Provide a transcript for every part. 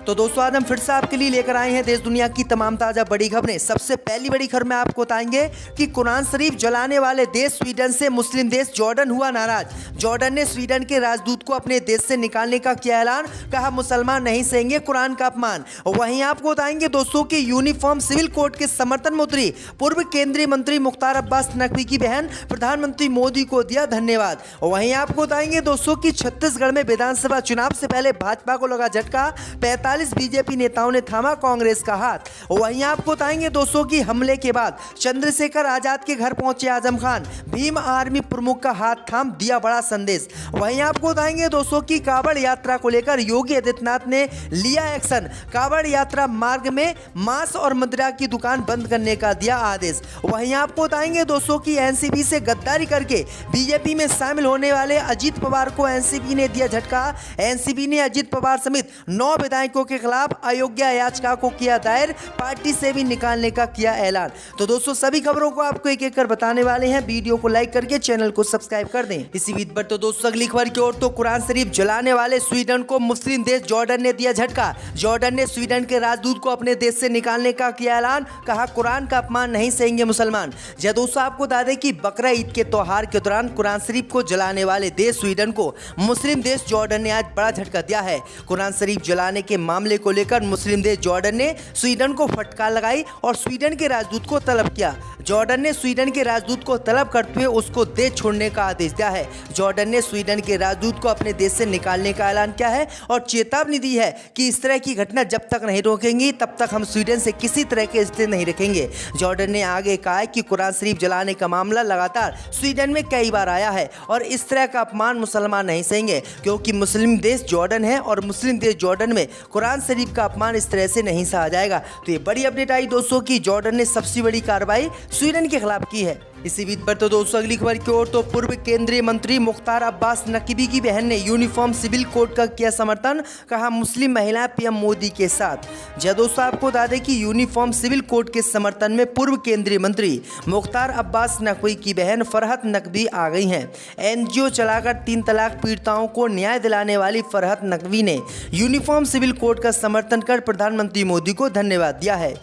तो दोस्तों आज हम फिर से आपके लिए लेकर आए हैं देश दुनिया की तमाम ताजा बड़ी खबरें। सबसे पहली बड़ी खबर में आपको बताएंगे कि कुरान शरीफ जलाने वाले देश स्वीडन से मुस्लिम देश जॉर्डन हुआ नाराज। जॉर्डन ने स्वीडन के राजदूत को अपने देश से निकालने का किया ऐलान, कहा मुसलमान नहीं सहेंगे कुरान का अपमान। वहीं आपको बताएंगे दोस्तों की यूनिफॉर्म सिविल कोड के समर्थन में उतरी पूर्व केंद्रीय मंत्री मुख्तार अब्बास नकवी की बहन प्रधानमंत्री मोदी को दिया धन्यवाद। वहीं आपको बताएंगे दोस्तों की छत्तीसगढ़ में विधानसभा चुनाव से पहले भाजपा को लगा झटका, 45 बीजेपी नेताओं ने थामा कांग्रेस का हाथ। वहीं आपको बताएंगे दोस्तों की हमले के बाद चंद्रशेखर आजाद के घर पहुंचे आजम खान, भीम आर्मी प्रमुख का हाथ थाम दिया बड़ा संदेश। वहीं आपको बताएंगे दोस्तों की कांवड़ यात्रा को लेकर योगी आदित्यनाथ ने लिया एक्शन, कांवड़ यात्रा मार्ग में मांस और मदिरा की दुकान बंद करने का दिया आदेश। वहीं आपको बताएंगे दोस्तों की एनसीपी से गद्दारी करके बीजेपी में शामिल होने वाले अजीत पवार को एनसीपी ने दिया झटका। एनसीपी ने अजीत पवार समेत 9 विधायकों के खिलाफ अयोग्य याचिका को किया दायर, पार्टी से भी निकालने का किया ऐलान। तो दोस्तों सभी खबरों को आपको एक एक कर बताने वाले हैं, वीडियो को लाइक करके चैनल को सब्सक्राइब कर दें। इसी बीच पर तो दोस्तों अगली खबर की ओर तो कुरान शरीफ जलाने वाले स्वीडन को मुस्लिम देश जॉर्डन ने दिया झटका। जॉर्डन ने स्वीडन के राजदूत को अपने देश से निकालने का किया ऐलान, कहा कुरान का अपमान नहीं सहेंगे मुसलमान। दोस्तों आपको बता दें कि बकरा ईद के त्योहार के दौरान कुरान शरीफ को जलाने वाले देश स्वीडन को मुस्लिम देश जॉर्डन ने आज बड़ा झटका दिया है। कुरान शरीफ जलाने के मामले को लेकर मुस्लिम देश जॉर्डन ने स्वीडन को फटकार लगाई और स्वीडन के राजदूत को तलब किया। जॉर्डन ने स्वीडन के राजदूत को तलब करते हुए उसको देश छोड़ने का आदेश दिया है। जॉर्डन ने स्वीडन के राजदूत को अपने देश से निकालने का ऐलान किया है और चेतावनी दी है कि इस तरह की घटना जब तक नहीं रोकेंगी तब तक हम स्वीडन से किसी तरह के रिश्ते नहीं रखेंगे। जॉर्डन ने आगे कहा है कि कुरान शरीफ जलाने का मामला लगातार स्वीडन में कई बार आया है और इस तरह का अपमान मुसलमान नहीं सहेंगे, क्योंकि मुस्लिम देश जॉर्डन है और मुस्लिम देश जॉर्डन में कुरान शरीफ का अपमान इस तरह से नहीं सहा जाएगा। तो ये बड़ी अपडेट आई दोस्तों की जॉर्डन ने सबसे बड़ी कार्रवाई स्वीडन के खिलाफ की है। इसी बीच पर तो दोस्तों अगली खबर की ओर तो पूर्व केंद्रीय मंत्री मुख्तार अब्बास नकवी की बहन ने यूनिफॉर्म सिविल कोड का किया समर्थन, कहा मुस्लिम महिलाएं पीएम मोदी के साथ। दोस्तों आपको बता दें कि यूनिफॉर्म सिविल कोड के समर्थन में पूर्व केंद्रीय मंत्री मुख्तार अब्बास नकवी की बहन फरहत नकवी आ गई हैं। एनजीओ चलाकर 3 तलाक पीड़िताओं को न्याय दिलाने वाली फरहत नकवी ने यूनिफॉर्म सिविल कोड का समर्थन कर प्रधानमंत्री मोदी को धन्यवाद दिया है।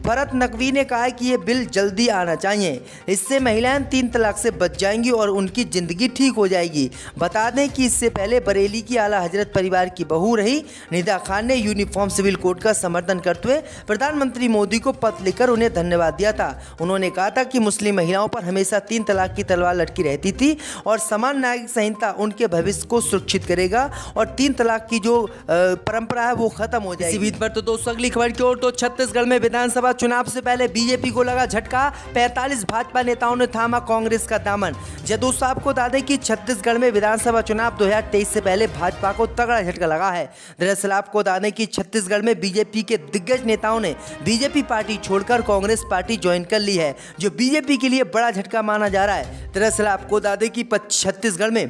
फरहत नकवी ने कहा कि यह बिल जल्दी आना चाहिए, इससे महिलाएं 3 तलाक से बच जाएंगी और उनकी जिंदगी ठीक हो जाएगी। बता दें कि इससे पहले बरेली की आला हजरत परिवार की बहू रही निदा खान ने यूनिफॉर्म सिविल कोड का समर्थन करते हुए प्रधानमंत्री मोदी को पत्र लिखकर उन्हें धन्यवाद दिया था। उन्होंने कहा था कि मुस्लिम महिलाओं पर हमेशा 3 तलाक की तलवार लटकी रहती थी और समान नागरिक संहिता उनके भविष्य को सुरक्षित करेगा और 3 तलाक की जो परंपरा है वो खत्म हो जाएगी। इसी बीच पर तो दोस्तों अगली खबर की ओर तो छत्तीसगढ़ में विधानसभा चुनाव से पहले बीजेपी को लगा झटका, 45 भाजपा नेताओं ने थामा कांग्रेस का दामन। दोस्तों आपको बता दें कि छत्तीसगढ़ में विधानसभा चुनाव 2023 से पहले भाजपा को तगड़ा झटका लगा है। दरअसल आपको बता दें कि छत्तीसगढ़ में बीजेपी के दिग्गज नेताओं ने बीजेपी पार्टी छोड़कर कांग्रेस पार्टी ज्वाइन कर ली है, जो बीजेपी के लिए बड़ा झटका माना जा रहा है। दरअसल आपको बता दें कि छत्तीसगढ़ में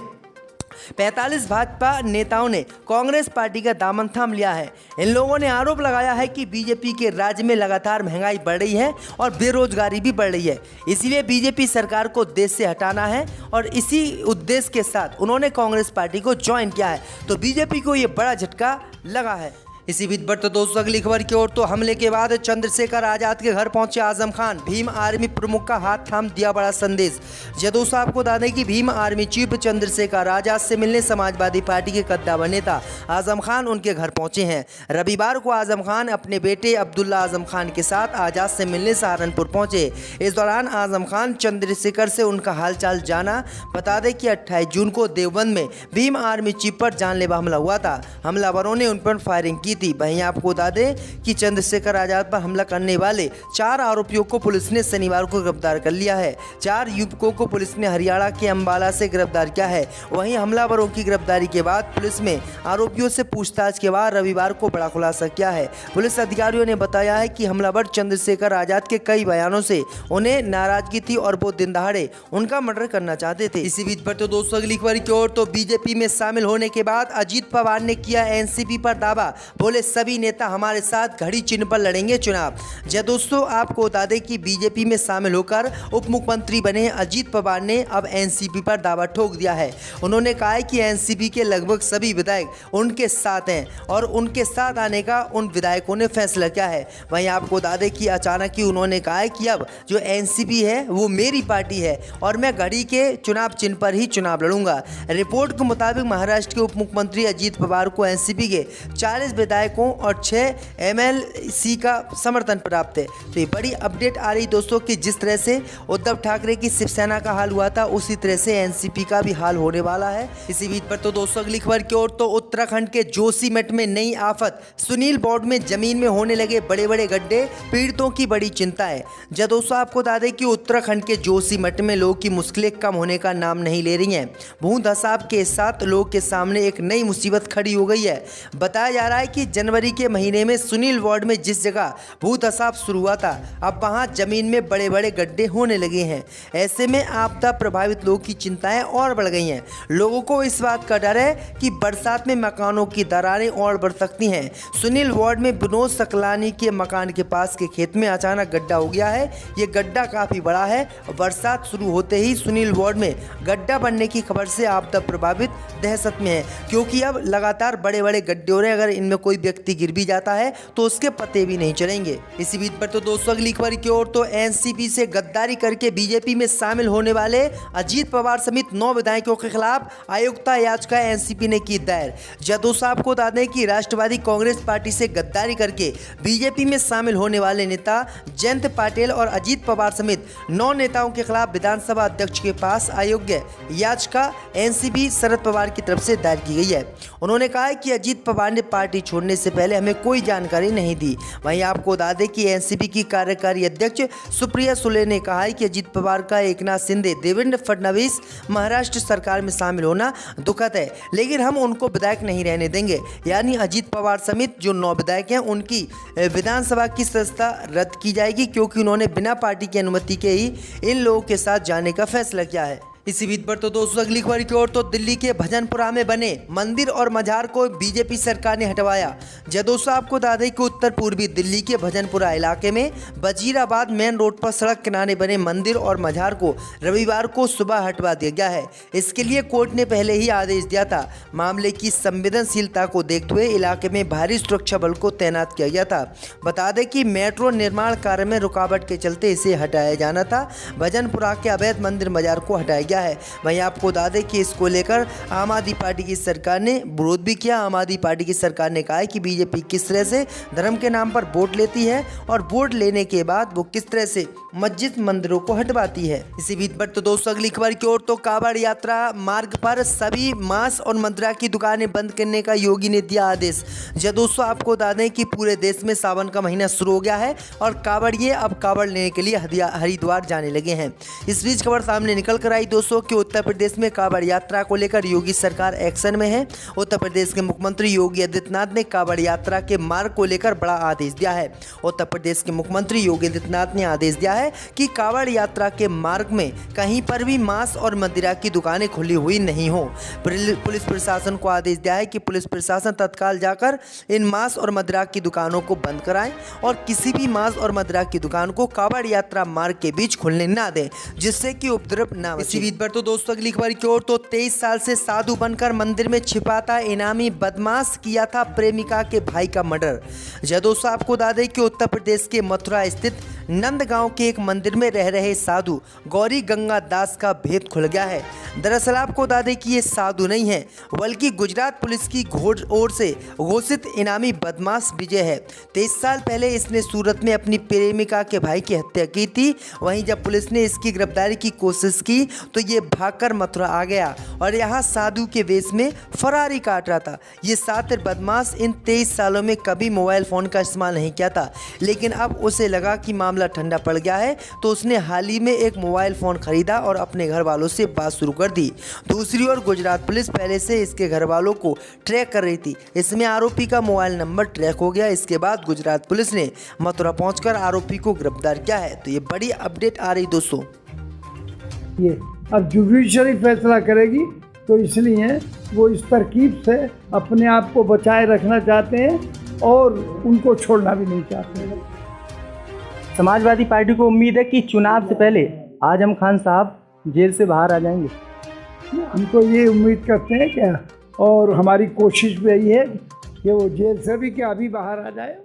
45 भाजपा नेताओं ने कांग्रेस पार्टी का दामन थाम लिया है। इन लोगों ने आरोप लगाया है कि बीजेपी के राज्य में लगातार महंगाई बढ़ रही है और बेरोजगारी भी बढ़ रही है, इसीलिए बीजेपी सरकार को देश से हटाना है और इसी उद्देश्य के साथ उन्होंने कांग्रेस पार्टी को ज्वाइन किया है। तो बीजेपी को ये बड़ा झटका लगा है। इसी बीच पर तो दोस्तों अगली खबर की ओर तो हमले के बाद चंद्रशेखर आजाद के घर पहुंचे आजम खान, भीम आर्मी प्रमुख का हाथ थाम दिया बड़ा संदेश। दोस्तों आपको बता दें कि भीम आर्मी चीफ चंद्रशेखर आजाद से मिलने समाजवादी पार्टी के कद्दावर नेता आजम खान उनके घर पहुंचे हैं। रविवार को आजम खान अपने बेटे अब्दुल्ला आजम खान के साथ आजाद से मिलने सहारनपुर पहुंचे। इस दौरान आजम खान चंद्रशेखर से उनका हालचाल जाना। बता दें कि 28 जून को देवबंद में भीम आर्मी चीफ पर जानलेवा हमला हुआ था। हमलावरों ने उन पर फायरिंग की थी। वहीं आपको बता दें कि चंद्रशेखर आजाद पर हमला करने वाले 4 आरोपियों को पुलिस ने शनिवार को गिरफ्तार कर लिया है। 4 युवकों को पुलिस ने हरियाणा के अंबाला से गिरफ्तार किया है। वहीं हमलावरों की गिरफ्तारी के बाद पुलिस में आरोपियों से पूछताछ के बाद रविवार को बड़ा खुलासा किया है। पुलिस अधिकारियों ने बताया है कि हमलावर चंद्रशेखर आजाद के कई बयानों से उन्हें नाराजगी थी और वो दिन दहाड़े उनका मर्डर करना चाहते थे। इसी बीच पर तो दोस्तों अगली खबर की ओर तो बीजेपी में शामिल होने के बाद अजीत पवार ने किया एनसीपी पर दावा, बोले सभी नेता हमारे साथ घड़ी चिन्ह पर लड़ेंगे चुनाव। जय दोस्तों, आपको बता दें कि बीजेपी में शामिल होकर उप मुख्यमंत्री बने अजीत पवार ने अब एनसीपी पर दावा ठोक दिया है। उन्होंने कहा है कि एनसीपी के लगभग सभी विधायक उनके साथ हैं और उनके साथ आने का उन विधायकों ने फैसला किया है। वहीं आपको बता दें कि अचानक ही उन्होंने कहा है कि अब जो एनसीपी है वो मेरी पार्टी है और मैं घड़ी के चुनाव चिन्ह पर ही चुनाव लड़ूंगा। रिपोर्ट के मुताबिक महाराष्ट्र के उप मुख्यमंत्री अजीत पवार को एनसीपी के 40 विधायकों और 6 एमएलसी का समर्थन प्राप्त है। तो ये बड़ी अपडेट आ रही दोस्तों कि जिस तरह से उद्धव ठाकरे की शिवसेना का हाल हुआ था उसी तरह से एनसीपी का भी हाल होने वाला है। इसी बीच पर तो दोस्तों अगली खबर की ओर तो उत्तराखंड के जोशीमठ में नई आफत, सुनील बोर्ड में जमीन में होने लगे बड़े बड़े गड्ढे, पीड़ितों की बड़ी चिंता है। जब दोस्तों आपको बता दें कि उत्तराखंड के जोशीमठ में लोगों की मुश्किलें कम होने का नाम नहीं ले रही हैं। भूत हसाब के साथ लोगों के सामने एक नई मुसीबत खड़ी हो गई है। बताया जा रहा है कि जनवरी के महीने में सुनील वार्ड में जिस जगह भूत हसाब शुरू हुआ था अब वहां जमीन में बड़े बड़े गड्ढे होने लगे हैं। ऐसे में आपदा प्रभावित लोगों की चिंताएं और बढ़ गई हैं। लोगों को इस बात का डर है कि बरसात में मकानों की दरारें और बढ़ सकती हैं। सुनील वार्ड में विनोद सकलानी के मकान के पास के खेत में अचानक गड्ढा हो गया है। ये गड्ढा काफी बड़ा है। बरसात शुरू होते ही सुनील वार्ड में गड्ढा बनने की खबर से आपदा प्रभावित दहशत में है, क्योंकि अब लगातार बड़े बड़े गड्ढे हो रहे हैं। अगर इनमें कोई व्यक्ति गिर भी जाता है तो उसके पते भी नहीं चलेंगे। इसी बीच पर तो दोस्तों अगली खबर की ओर तो एनसीपी से गद्दारी करके बीजेपी में शामिल होने वाले अजीत पवार समेत 9 विधायकों के खिलाफ आयुक्ता याचिका एनसीपी ने की दायर। जदों साहब को बता दें कि राष्ट्रवादी कांग्रेस पार्टी से गद्दारी करके बीजेपी में शामिल होने वाले नेता जयंत पाटिल और अजीत पवार समेत 9 नेताओं के खिलाफ विधानसभा अध्यक्ष के पास अयोग्य याचिका एनसीपी शरद पवार की तरफ से दायर की गई है। उन्होंने कहा है कि अजीत पवार ने पार्टी छोड़ने से पहले हमें कोई जानकारी नहीं दी। वहीं आपको बता दें कि एनसीपी की कार्यकारी अध्यक्ष सुप्रिया सुले ने कहा है कि अजीत पवार का एकनाथ शिंदे, देवेंद्र फडणवीस महाराष्ट्र सरकार में शामिल होना दुखद है, लेकिन हम उनको विधायक नहीं रहने देंगे। यानी अजीत पवार समेत जो 9 विधायक हैं उनकी विधानसभा की सदस्यता रद्द की जाएगी, क्योंकि उन्होंने बिना पार्टी की अनुमति के ही इन लोगों के साथ जाने का फैसला किया है। इसी बीच पर तो दोस्तों अगली खबर की ओर तो दिल्ली के भजनपुरा में बने मंदिर और मजार को बीजेपी सरकार ने हटवाया। दोस्तों आपको बता दें कि उत्तर पूर्वी दिल्ली के भजनपुरा इलाके में वजीराबाद मेन रोड पर सड़क किनारे बने मंदिर और मजार को रविवार को सुबह हटवा दिया गया है। इसके लिए कोर्ट ने पहले ही आदेश दिया था। मामले की संवेदनशीलता को देखते हुए इलाके में भारी सुरक्षा बल को तैनात किया गया था। बता दें कि मेट्रो निर्माण कार्य में रुकावट के चलते इसे हटाया जाना था। भजनपुरा के अवैध मंदिर मजार को हटाया गया है। वहीं आपको बता दें कि इसको लेकर आम आदमी पार्टी की सरकार ने विरोध भी किया। आम आदमी पार्टी की सरकार ने कहा है कि बीजेपी किस तरह से धर्म के नाम पर वोट लेती है और वोट लेने के बाद वो किस तरह से मस्जिद मंदिरों को हटवाती है। इसी बीच पर तो दोस्तों अगली खबर की ओर तो कांवड़ यात्रा मार्ग पर सभी मांस और मदिरा की दुकानें बंद करने का योगी ने दिया आदेश। दोस्तों आपको बता दें कि पूरे देश में सावन का महीना शुरू हो गया है और कांवड़िए अब कांवड़ लेने के लिए हरिद्वार जाने लगे हैं। इस बीच खबर सामने निकल कर आई दोस्तों कि उत्तर प्रदेश में कांवड़ यात्रा को लेकर योगी सरकार एक्शन में है। उत्तर प्रदेश के मुख्यमंत्री योगी आदित्यनाथ ने कांवड़ यात्रा के मार्ग को लेकर बड़ा आदेश दिया है। उत्तर प्रदेश के मुख्यमंत्री योगी आदित्यनाथ ने आदेश दिया है कि कांवड़ यात्रा के मार्ग में कहीं पर भी मांस और मदिरा की दुकानें खुली हुई नहीं हो। पुलिस प्रशासन को आदेश दिया है कि पुलिस प्रशासन तत्काल जाकर इन मांस और मदिरा की दुकानों को बंद कराएं और किसी भी मांस और मदिरा की दुकान को कांवड़ यात्रा मार्ग के बीच खुलने ना दें, जिससे कि उपद्रव ना हो। इसी बीच पर तो दोस्तों अगली खबर की ओर तो 23 साल से साधु बनकर मंदिर में छिपाता इनामी बदमाश किया था प्रेमिका के भाई का मर्डर। दोस्तों आपको बता दें कि उत्तर प्रदेश के मथुरा स्थित नंदगांव के एक मंदिर में रह रहे साधु गौरी गंगा दास का भेद खुल गया है। दरअसल आपको बता दें कि ये साधु नहीं है बल्कि गुजरात पुलिस की ओर से घोषित इनामी बदमाश विजय है। 23 साल पहले इसने सूरत में अपनी प्रेमिका के भाई की हत्या की थी। वहीं जब पुलिस ने इसकी गिरफ्तारी की कोशिश की तो ये भागकर मथुरा आ गया और यहाँ साधु के वेश में फरारी काट रहा था। ये शातिर बदमाश इन 23 सालों में कभी मोबाइल फ़ोन का इस्तेमाल नहीं किया था, लेकिन अब उसे लगा कि मामला ठंडा पड़ गया है तो उसने हाल ही में एक मोबाइल फ़ोन खरीदा और अपने घर वालों से बात शुरू कर दी। दूसरी ओर गुजरात पुलिस पहले से इसके घर वालों को ट्रैक कर रही थी। इसमें आरोपी का मोबाइल नंबर ट्रैक हो गया। इसके बाद गुजरात पुलिस ने मथुरा पहुंचकर आरोपी को गिरफ्तार किया है। तो ये बड़ी अपडेट आ रही दोस्तों। ये अब जुडिशरी फैसला करेगी तो इसलिए वो इस तरकीब से अपने आप को बचाए रखना चाहते हैं और उनको छोड़ना भी नहीं चाहते। समाजवादी पार्टी को उम्मीद है कि चुनाव से पहले आजम खान साहब जेल से बाहर आ जाएंगे। हम तो ये उम्मीद करते हैं क्या, और हमारी कोशिश भी यही है कि वो जेल से भी क्या अभी बाहर आ जाए।